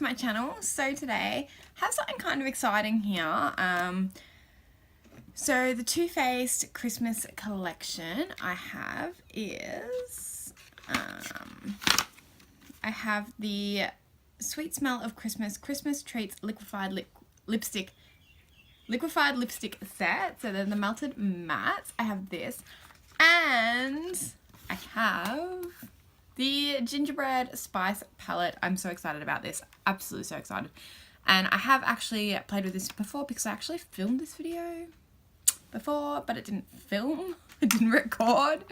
my channel. So today I have something kind of exciting here. So the Too Faced Christmas collection I have is I have the Sweet Smell of Christmas Treats liquefied lipstick set. So they're the melted mattes. I have this, and I have the gingerbread spice palette. I'm so excited about this. Absolutely so excited. And I have actually played with this before because I actually filmed this video before, but it didn't film. It didn't record.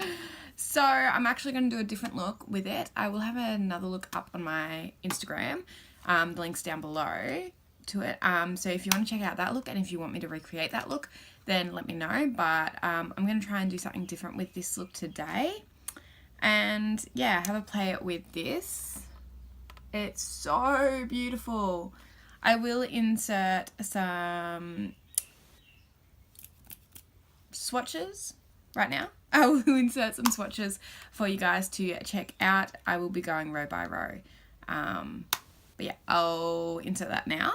So I'm actually going to do a different look with it. I will have another look up on my Instagram. The link's down below to it. So if you want to check out that look, and if you want me to recreate that look, then let me know. But I'm going to try and do something different with this look today. And yeah, have a play with this. It's so beautiful. I will insert some swatches right now. I will insert some swatches for you guys to check out. I will be going row by row. But yeah, I'll insert that now.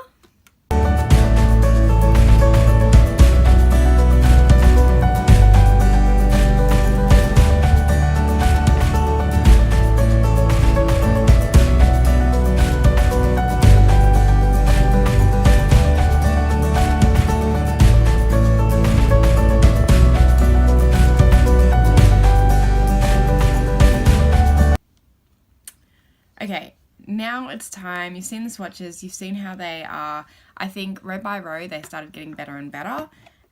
Okay, now it's time. You've seen the swatches, you've seen how they are. I think row by row they started getting better and better,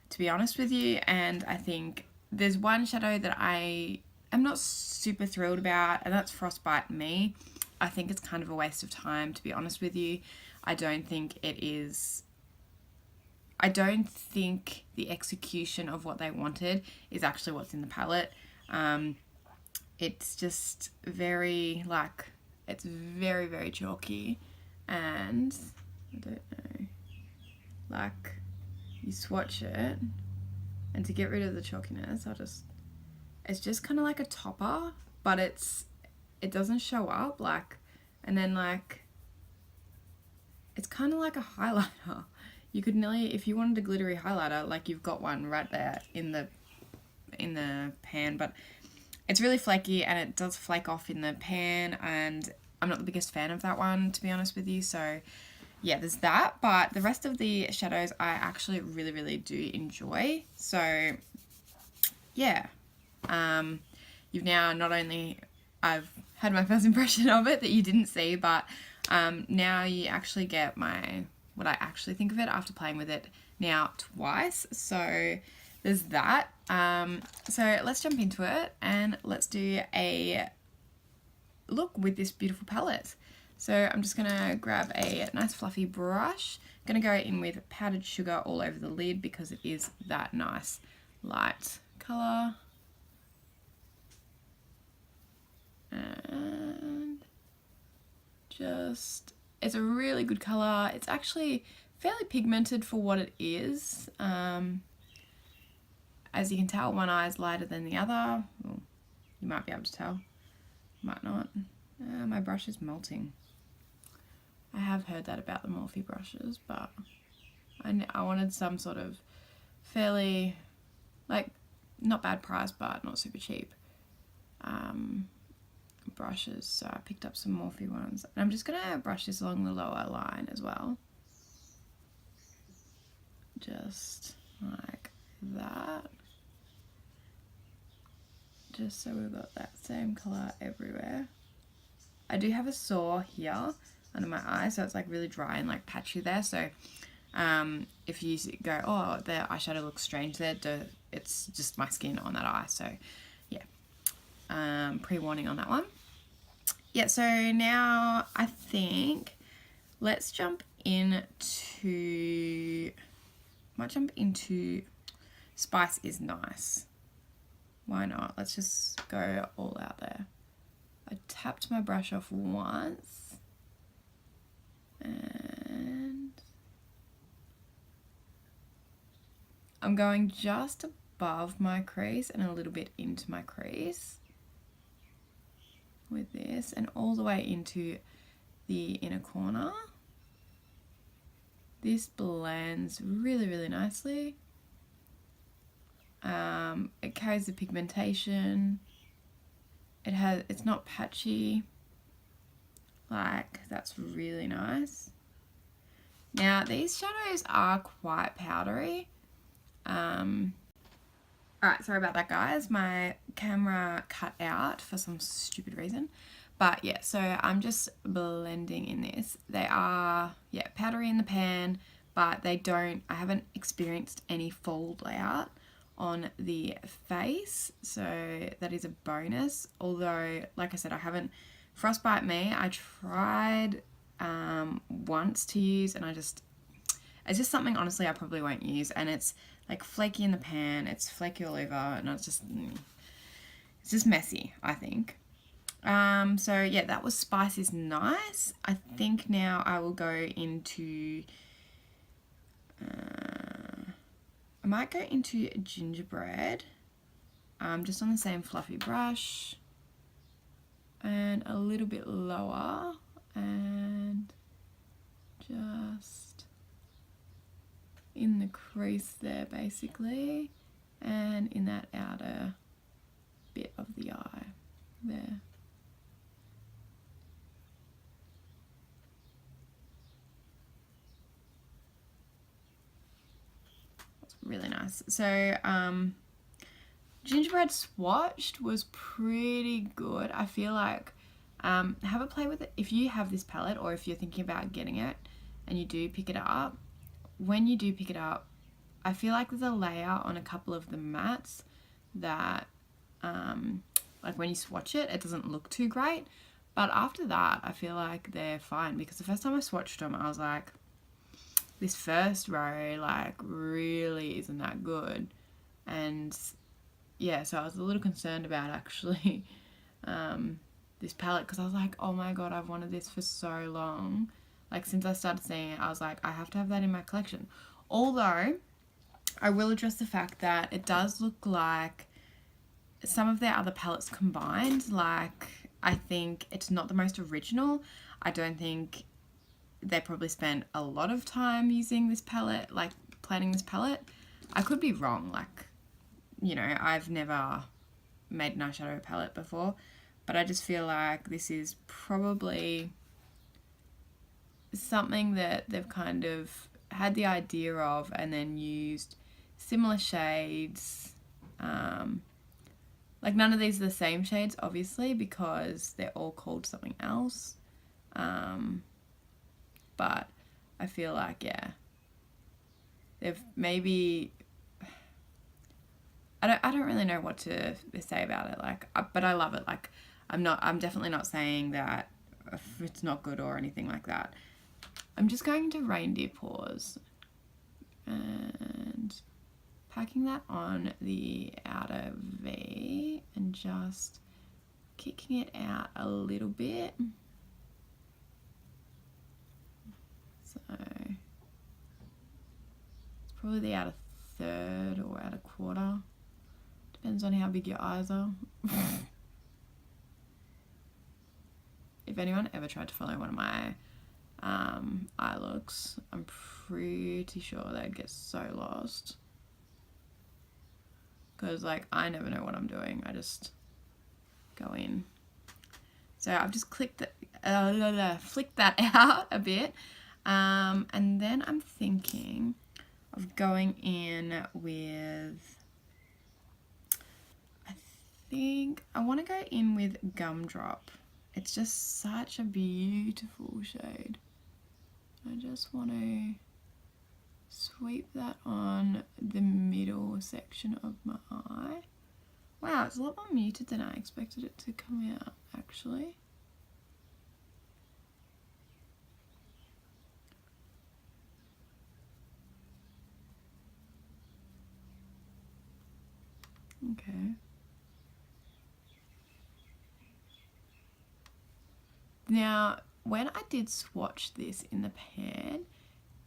to be honest with you. And I think there's one shadow that I am not super thrilled about, and that's Frostbite Me. I think it's kind of a waste of time, to be honest with you. I don't think it is. I don't think the execution of what they wanted is actually what's in the palette. It's just very it's very, very chalky, and I don't know, you swatch it, and to get rid of the chalkiness, it's just kind of like a topper, but it doesn't show up, and then it's kind of like a highlighter. You could nearly, if you wanted a glittery highlighter, you've got one right there in the pan, but it's really flaky and it does flake off in the pan, and I'm not the biggest fan of that one, to be honest with you. So yeah, there's that, but the rest of the shadows I actually really, really do enjoy. So yeah, you've now not only, I've had my first impression of it that you didn't see, but now you actually get what I actually think of it after playing with it now twice. So there's that. So let's jump into it and let's do a look with this beautiful palette. So I'm just gonna grab a nice fluffy brush. I'm gonna go in with powdered sugar all over the lid because it is that nice light color. And just, it's a really good color. It's actually fairly pigmented for what it is. As you can tell, one eye is lighter than the other. Well, you might be able to tell, might not. My brush is melting. I have heard that about the Morphe brushes, but I wanted some sort of fairly, not bad price, but not super cheap brushes. So I picked up some Morphe ones. And I'm just going to brush this along the lower line as well. Just like that. Just so we've got that same colour everywhere. I do have a sore here under my eye, so it's really dry and patchy there. So if you go, oh, the eyeshadow looks strange there, it's just my skin on that eye. So yeah, pre-warning on that one. Yeah, so now I think let's jump into, might jump into Spice is Nice. Why not? Let's just go all out there. I tapped my brush off once, and I'm going just above my crease and a little bit into my crease with this, and all the way into the inner corner. This blends really, really nicely. It carries the pigmentation. It's not patchy. Like, that's really nice. Now, these shadows are quite powdery. Alright, sorry about that, guys. My camera cut out for some stupid reason. But yeah, so I'm just blending in this. They are, yeah, powdery in the pan, but I haven't experienced any fallout on the face. So that is a bonus. Although, like I said, I haven't, Frostbite Me, I tried once to use and it's just something, honestly, I probably won't use. And it's like flaky in the pan, it's flaky all over, and it's just messy, I think. So yeah, that was Spice is Nice. I think now I will go into, I might go into Gingerbread, just on the same fluffy brush, and a little bit lower, and just in the crease there basically, and in that outer bit of the eye there. That's really nice. So Gingerbread swatched was pretty good. I feel like have a play with it if you have this palette, or if you're thinking about getting it and you do pick it up. When you do pick it up, I feel like there's a layer on a couple of the mattes that like when you swatch it, it doesn't look too great, but after that I feel like they're fine, because the first time I swatched them I was like, this first row like really isn't that good. And yeah, so I was a little concerned about actually this palette, because I was like, oh my god, I've wanted this for so long. Like, since I started seeing it, I was like, I have to have that in my collection. Although, I will address the fact that it does look like some of their other palettes combined. Like, I think it's not the most original. I don't think they probably spent a lot of time using this palette, like, planning this palette. I could be wrong. Like, you know, I've never made an eyeshadow palette before. But I just feel like this is probably something that they've kind of had the idea of and then used similar shades. Like, none of these are the same shades, obviously, because they're all called something else. But I feel like, yeah, they've maybe, I don't really know what to say about it. Like, but I love it. Like, I'm definitely not saying that it's not good or anything like that. I'm just going into Reindeer Paws and packing that on the outer V and just kicking it out a little bit. So it's probably the outer third or outer quarter. Depends on how big your eyes are. If anyone ever tried to follow one of my eye looks, I'm pretty sure they'd get so lost. Because, like, I never know what I'm doing. I just go in. So I've just flicked that out a bit. And then I'm thinking of going in with, I think I want to go in with Gumdrop. It's just such a beautiful shade. I just want to sweep that on the middle section of my eye. Wow, it's a lot more muted than I expected it to come out, actually. Okay. Now, when I did swatch this in the pan,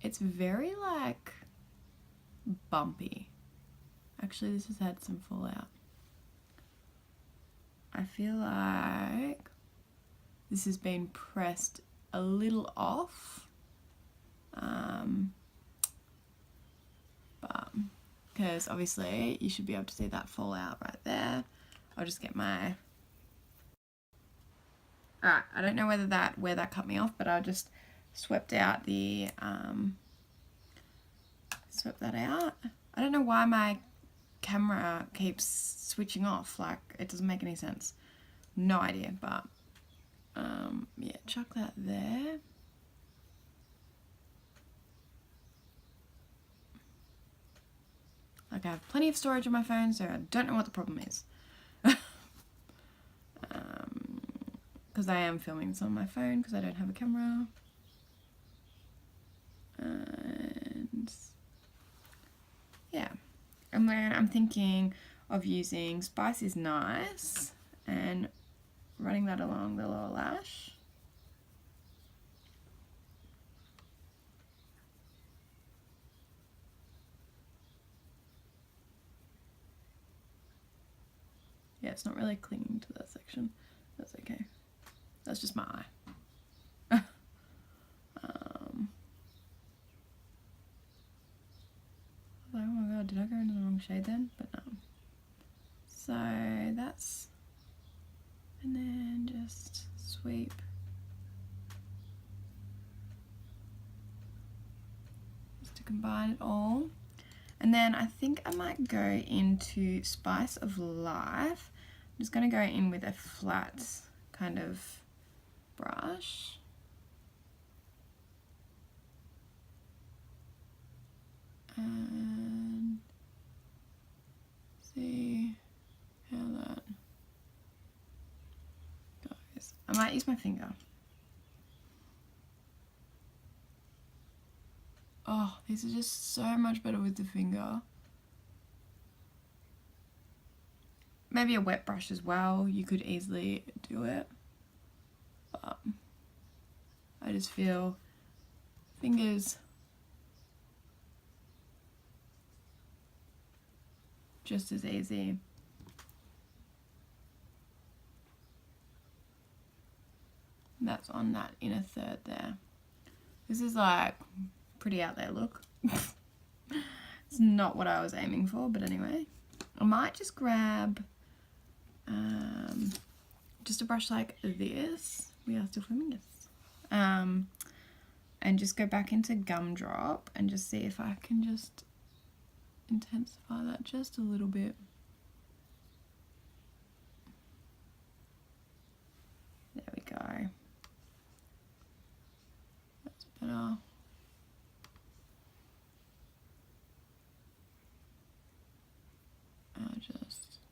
it's very, like, bumpy. Actually, this has had some fallout. I feel like this has been pressed a little off. but because obviously you should be able to see that fallout right there. I'll just get my... Alright, I don't know where that cut me off, but I just swept out the... swept that out. I don't know why my camera keeps switching off, like it doesn't make any sense. No idea, but yeah, chuck that there. Like I have plenty of storage on my phone, so I don't know what the problem is. Because I am filming this on my phone because I don't have a camera. And yeah, and then I'm thinking of using Spice is Nice and running that along the lower lash. Yeah, it's not really clinging to that section. That's okay. That's just my eye. Oh my god, did I go into the wrong shade then? But no. So that's... And then just sweep. Just to combine it all. And then I think I might go into Spice of Life. I'm just going to go in with a flat kind of brush. And see how that goes. I might use my finger. Oh, these are just so much better with the finger. Maybe a wet brush as well, you could easily do it. But I just feel fingers just as easy. And that's on that inner third there. This is like pretty out there look. It's not what I was aiming for, but anyway. I might just grab just a brush like this. We are still filming this. And just go back into Gumdrop and just see if I can just intensify that just a little bit. There we go. That's better.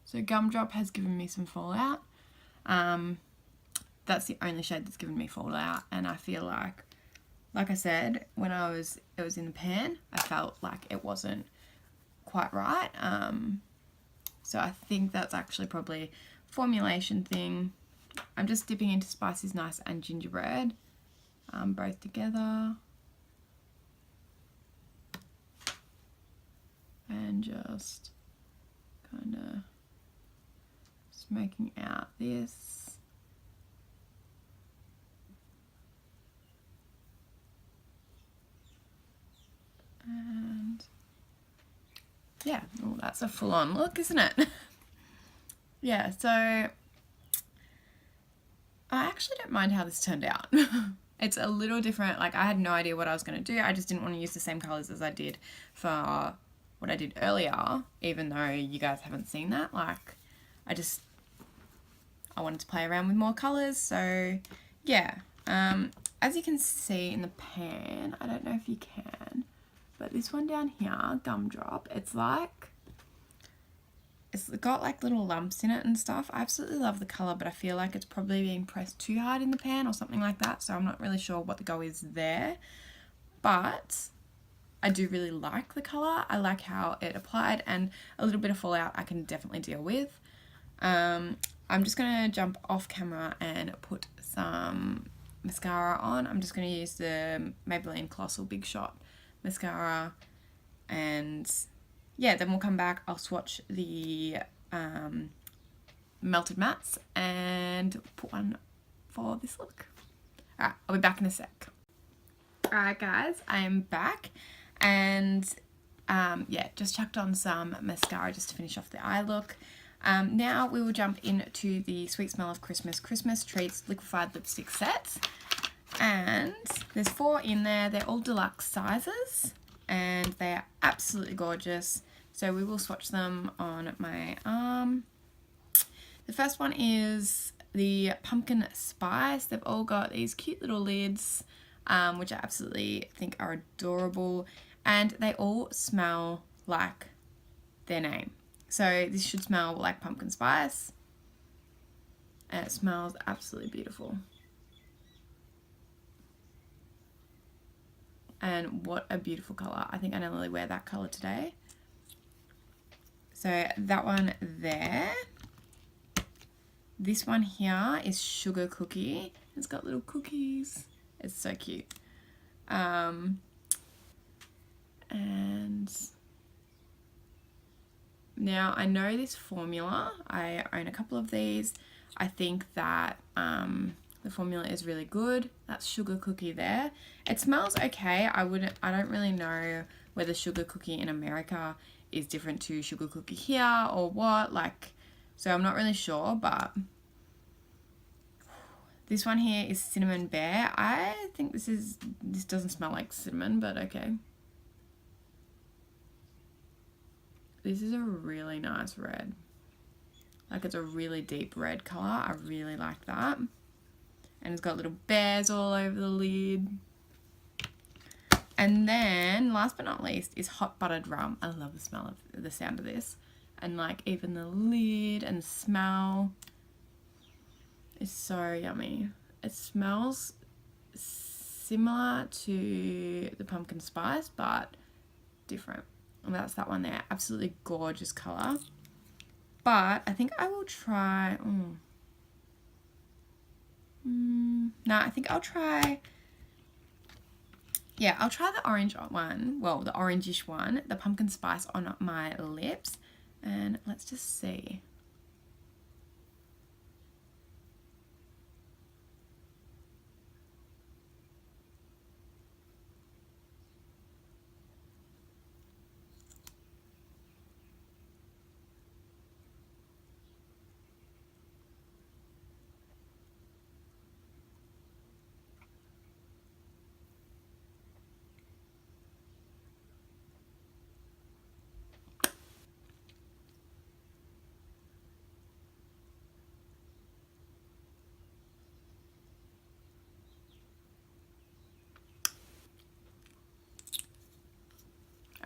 So Gumdrop has given me some fallout. That's the only shade that's given me fallout, and I feel like I said, when it was in the pan, I felt like it wasn't quite right. So I think that's actually probably a formulation thing. I'm just dipping into Spice is Nice and Gingerbread, both together. And just kind of smoking out this. And yeah, well, that's a full-on look, isn't it? Yeah, so I actually don't mind how this turned out. It's a little different. Like, I had no idea what I was going to do. I just didn't want to use the same colours as I did for what I did earlier, even though you guys haven't seen that. Like, I wanted to play around with more colours. So yeah, as you can see in the pan, I don't know if you can, but this one down here, Gumdrop, it's got like little lumps in it and stuff. I absolutely love the colour, but I feel like it's probably being pressed too hard in the pan or something like that, so I'm not really sure what the go is there. But I do really like the colour. I like how it applied, and a little bit of fallout I can definitely deal with. I'm just going to jump off camera and put some mascara on. I'm just going to use the Maybelline Colossal Big Shot mascara, and yeah, then we'll come back. I'll swatch the melted mattes and put one for this look. Alright, I'll be back in a sec. Alright guys, I am back, and yeah, just chucked on some mascara just to finish off the eye look. Now we will jump into the Sweet Smell of Christmas Treats liquefied lipstick sets. And there's 4 in there. They're all deluxe sizes and they are absolutely gorgeous. So we will swatch them on my arm. The first one is the pumpkin spice. They've all got these cute little lids, which I absolutely think are adorable. And they all smell like their name. So this should smell like pumpkin spice. And it smells absolutely beautiful. And what a beautiful colour. I think I normally wear that colour today. So that one there. This one here is Sugar Cookie. It's got little cookies. It's so cute. And now I know this formula. I own a couple of these. I think that the formula is really good. That's Sugar Cookie there. It smells okay. I don't really know whether Sugar Cookie in America is different to Sugar Cookie here or what. So I'm not really sure, but this one here is Cinnamon Bear. I think this doesn't smell like cinnamon, but okay. This is a really nice red. It's a really deep red colour. I really like that. And it's got little bears all over the lid. And then, last but not least, is Hot Buttered Rum. I love the sound of this. And even the lid and the smell is so yummy. It smells similar to the pumpkin spice, but different. And that's that one there. Absolutely gorgeous colour. But I think I will try... No, I think I'll try... Yeah, I'll try the orange one. Well, the orangish one. The pumpkin spice on my lips. And let's just see.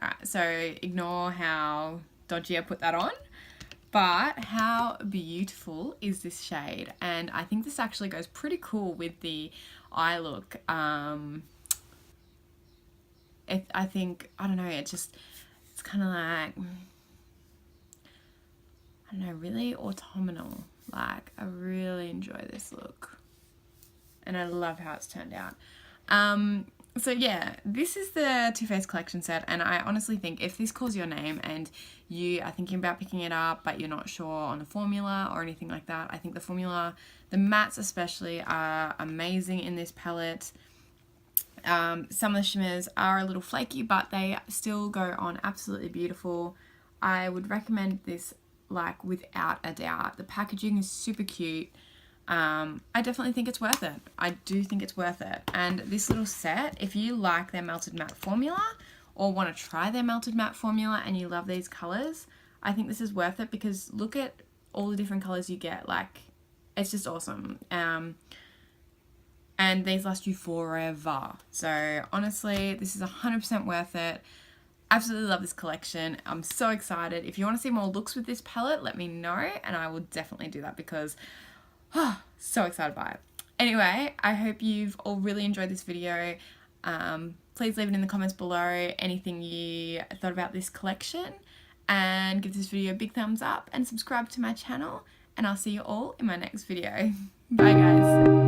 Alright, so ignore how dodgy I put that on. But how beautiful is this shade? And I think this actually goes pretty cool with the eye look. I think, I don't know, it's kind of like, I don't know, really autumnal. I really enjoy this look. And I love how it's turned out. So yeah, this is the Too Faced collection set, and I honestly think if this calls your name and you are thinking about picking it up but you're not sure on the formula or anything like that, I think the formula, the mattes especially, are amazing in this palette. Some of the shimmers are a little flaky, but they still go on absolutely beautiful. I would recommend this without a doubt. The packaging is super cute. I definitely think it's worth it. I do think it's worth it. And this little set, if you like their melted matte formula or want to try their melted matte formula and you love these colours, I think this is worth it because look at all the different colours you get. It's just awesome. And these last you forever. So honestly, this is 100% worth it. Absolutely love this collection. I'm so excited. If you want to see more looks with this palette, let me know and I will definitely do that because so excited by it. Anyway, I hope you've all really enjoyed this video. Please leave it in the comments below anything you thought about this collection and give this video a big thumbs up and subscribe to my channel and I'll see you all in my next video. Bye guys.